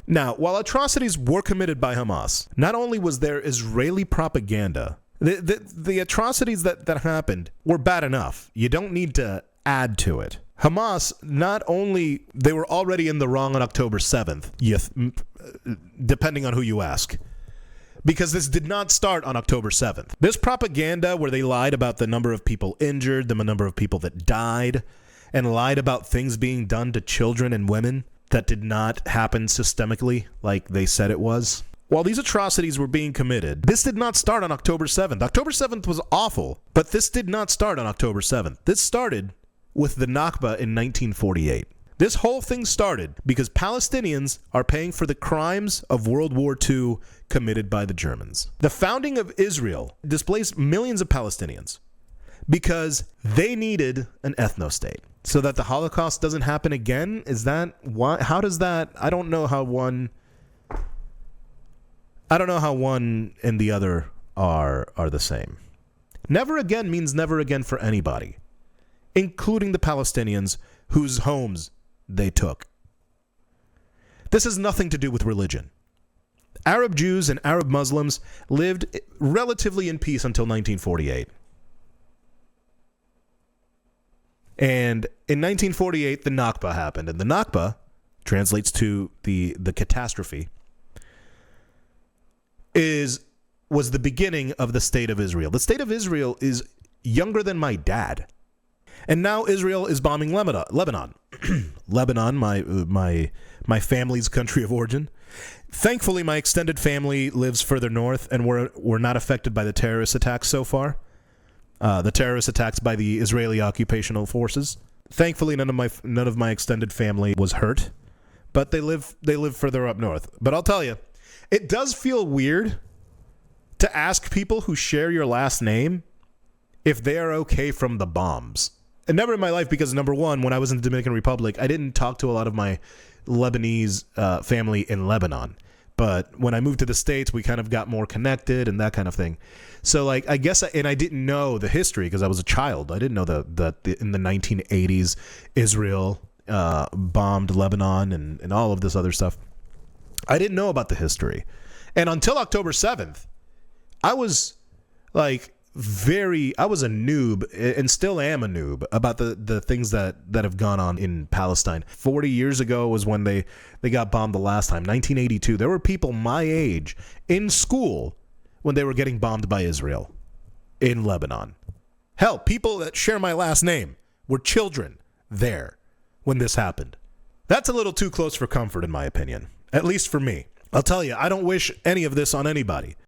Now, while atrocities were committed by Hamas, not only was there Israeli propaganda, the atrocities that happened were bad enough. You don't need to add to it. Hamas, not only, they were already in the wrong on October 7th, depending on who you ask. Because this did not start on October 7th. This propaganda where they lied about the number of people injured, the number of people that died, and lied about things being done to children and women that did not happen systemically like they said it was. While these atrocities were being committed, this did not start on October 7th. October 7th was awful, but this did not start on October 7th. This started with the Nakba in 1948. This whole thing started because Palestinians are paying for the crimes of World War II committed by the Germans. The founding of Israel displaced millions of Palestinians because they needed an ethno-state so that the Holocaust doesn't happen again. Is that why? How does that? I don't know how one and the other are the same. Never again means never again for anybody, including the Palestinians whose homes they took. This has nothing to do with religion. Arab Jews and Arab Muslims lived relatively in peace until 1948. And in 1948, the Nakba happened. And the Nakba translates to the catastrophe, was the beginning of the State of Israel. The State of Israel is younger than my dad. And now Israel is bombing Lebanon. Lebanon, my family's country of origin. Thankfully, my extended family lives further north, and we're not affected by the terrorist attacks so far. The terrorist attacks by the Israeli occupational forces. Thankfully, none of my extended family was hurt, but they live further up north. But I'll tell you, it does feel weird to ask people who share your last name if they are okay from the bombs. And never in my life, because number one, when I was in the Dominican Republic, I didn't talk to a lot of my Lebanese family in Lebanon. But when I moved to the States, we kind of got more connected and that kind of thing. So, like, I guess, and I didn't know the history because I was a child. I didn't know that in the 1980s, Israel bombed Lebanon and all of this other stuff. I didn't know about the history. And until October 7th, I was like, I was a noob and still am a noob about the things that have gone on in Palestine. 40 years ago was when they got bombed the last time, 1982. There were people my age in school when they were getting bombed by Israel in Lebanon. Hell, people that share my last name were children there when this happened. That's a little too close for comfort, in my opinion, at least for me. I'll tell you, I don't wish any of this on anybody.